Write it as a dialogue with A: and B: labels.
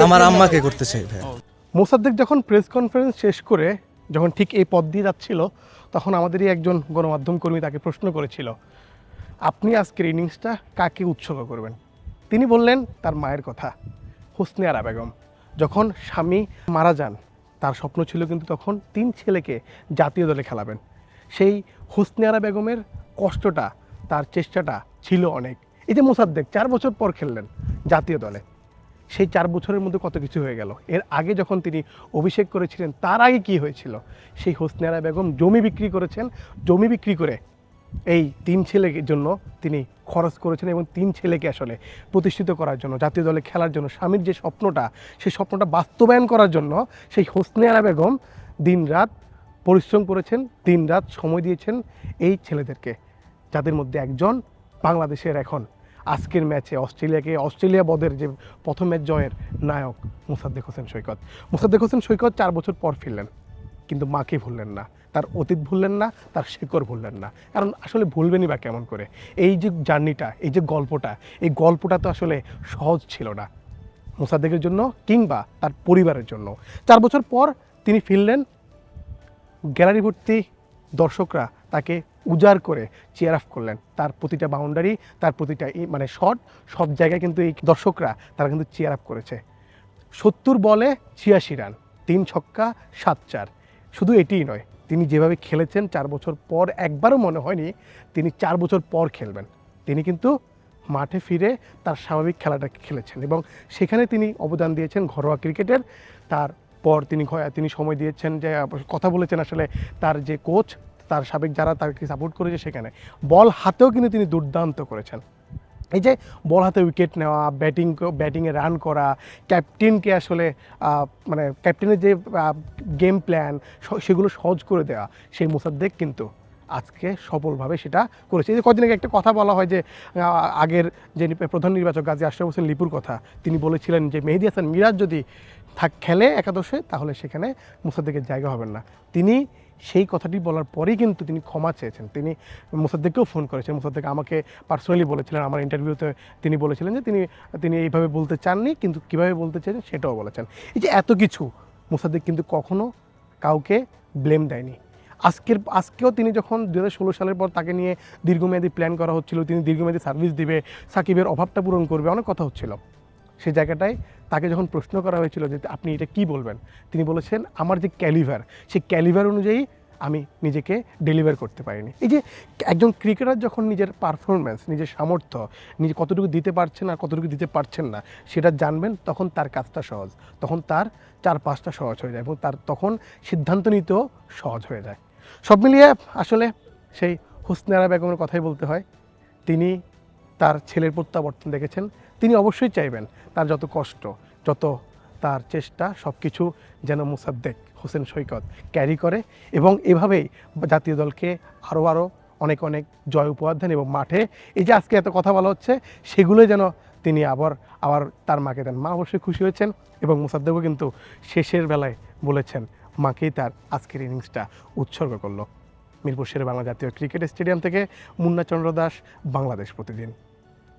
A: আমার আম্মাকে করতে চাই ভাই।
B: মোসাদ্দেক যখন প্রেস কনফারেন্স শেষ করে যখন ঠিক এই পথ দিয়ে যাচ্ছিল, তখন আমাদেরই একজন গণমাধ্যম কর্মী তাকে প্রশ্ন করেছিল, আপনি আজকের ইনিংসটা কাকে উৎসর্গ করবেন? তিনি বললেন তার মায়ের কথা, হোসনে আরা বেগম। যখন স্বামী মারা যান, তার স্বপ্ন ছিল কিন্তু তখন 3 ছেলেকে জাতীয় দলে খেলাবেন। সেই হোসনে আরা বেগমের কষ্টটা, তার চেষ্টাটা ছিল অনেক। এই যে মোসাদ্দেক 4 বছর পর খেললেন জাতীয় দলে, সেই 4 বছরের মধ্যে কত কিছু হয়ে গেল। এর আগে যখন তিনি অভিষেক করেছিলেন, তার আগে কি হয়েছিল? সেই হোসনে আরা বেগম জমি বিক্রি করেছেন, জমি বিক্রি করে এই 3 ছেলের জন্য তিনি খরচ করেছেন এবং 3 ছেলেকে আসলে প্রতিষ্ঠিত করার জন্য, জাতীয় দলে খেলার জন্য, স্বামীর যে স্বপ্নটা, সেই স্বপ্নটা বাস্তবায়ন করার জন্য সেই হোসনে আরা বেগম দিনরাত পরিশ্রম করেছেন, দিনরাত সময় দিয়েছেন এই ছেলেদেরকে, যাদের মধ্যে একজন বাংলাদেশের এখন আজকের ম্যাচে অস্ট্রেলিয়া বদের যে প্রথম ম্যাচ জয়ের নায়ক মোসাদ্দেক হোসেন সৈকত। মোসাদ্দেক হোসেন সৈকত 4 বছর পর ফিরলেন, কিন্তু মাকে ভুললেন না, তার অতীত ভুললেন না, তার শিকড় ভুললেন না। কারণ আসলে ভুলবেনই বা কেমন করে? এই যে জার্নিটা, এই যে গল্পটা, এই গল্পটা তো আসলে সহজ ছিল না মোসাদ্দেকের জন্য কিংবা তার পরিবারের জন্য। 4 বছর পর তিনি ফিরলেন, গ্যালারি ভর্তি দর্শকরা তাকে উজাড় করে চেয়ার আপ করলেন। তার প্রতিটা বাউন্ডারি, তার প্রতিটা মানে শট, সব জায়গায় কিন্তু এই দর্শকরা তারা কিন্তু চেয়ার আপ করেছে। 70 বলে 86 রান, 3 ছক্কা 7 চার। শুধু এটিই নয়, তিনি যেভাবে খেলেছেন 4 বছর পর, একবারও মনে হয়নি তিনি 4 বছর পর খেলবেন। তিনি কিন্তু মাঠে ফিরে তার স্বাভাবিক খেলাটা খেলেছেন এবং সেখানে তিনি অবদান দিয়েছেন ঘরোয়া ক্রিকেটের। তারপর তিনি সময় দিয়েছেন, যে কথা বলেছেন আসলে তার যে কোচ, তার সাবেক যারা তাকে সাপোর্ট করেছে, সেখানে বল হাতেও কিন্তু তিনি দুর্দান্ত করেছেন। এই যে বল হাতে উইকেট নেওয়া, ব্যাটিংয়ে রান করা, ক্যাপ্টেনকে আসলে মানে ক্যাপ্টেনের যে গেম প্ল্যান সেগুলো সহজ করে দেওয়া, সেই মোসাদ্দেক কিন্তু আজকে সফলভাবে সেটা করেছে। এই যে কদিন আগে একটা কথা বলা হয় যে আগের যে প্রধান নির্বাচক গাজী আশরাফ হোসেন লিপুর কথা, তিনি বলেছিলেন যে মেহেদী হাসান মিরাজ যদি খেলে একাদশে, তাহলে সেখানে মোসাদ্দেকের জায়গা হবে না। তিনি সেই কথাটি বলার পরেই কিন্তু তিনি ক্ষমা চেয়েছেন। তিনি মোসাদ্দেককেও ফোন করেছেন, মোসাদ্দেক আমাকে পার্সোনালি বলেছিলেন, আমার ইন্টারভিউতে তিনি বলেছিলেন যে তিনি এইভাবে বলতে চাননি, কিন্তু কীভাবে বলতে চেয়েছেন সেটাও বলেছেন। এই যে এত কিছু, মোসাদ্দেক কিন্তু কখনো কাউকে ব্লেম দেয়নি। আজকেও তিনি যখন 2016 সালের পর তাকে নিয়ে দীর্ঘমেয়াদী প্ল্যান করা হচ্ছিল, তিনি দীর্ঘমেয়াদী সার্ভিস দিবে, সাকিবের অভাবটা পূরণ করবে, অনেক কথা হচ্ছিল। সেই জায়গাটায় তাকে যখন প্রশ্ন করা হয়েছিল যে আপনি এটা কি বলবেন, তিনি বলেছেন আমার যে ক্যালিভার, সেই ক্যালিভার অনুযায়ী আমি নিজেকে ডেলিভার করতে পারিনি। এই যে একজন ক্রিকেটার যখন নিজের পারফরমেন্স, নিজের সামর্থ্য, নিজে কতটুকু দিতে পারছেন আর কতটুকু দিতে পারছেন না সেটা জানবেন, তখন তার কাজটা সহজ, তখন তার 4-5টা সহজ হয়ে যায় এবং তার তখন সিদ্ধান্ত নিতেও সহজ হয়ে যায়। সব মিলিয়ে আসলে সেই হোসনে আরা বেগমের কথাই বলতে হয়। তিনি তার ছেলের প্রত্যাবর্তন দেখেছেন, তিনি অবশ্যই চাইবেন তার যত কষ্ট, যত তার চেষ্টা, সব কিছু যেন মোসাদ্দেক হোসেন সৈকত ক্যারি করে এবং এভাবেই জাতীয় দলকে আরও অনেক জয় উপহার দেন এবং মাঠে এই যে আজকে এত কথা বলা হচ্ছে, সেগুলোই যেন তিনি আবার তার মাকে দেন। মা অবশ্যই খুশি হয়েছেন এবং মোসাদ্দেকও কিন্তু শেষের বেলায় বলেছেন মাকেই তার আজকের ইনিংসটা উৎসর্গ করলো। মিরপুর শেরে বাংলা জাতীয় ক্রিকেট স্টেডিয়াম থেকে মুন্না চন্দ্র দাস, বাংলাদেশ প্রতিদিন।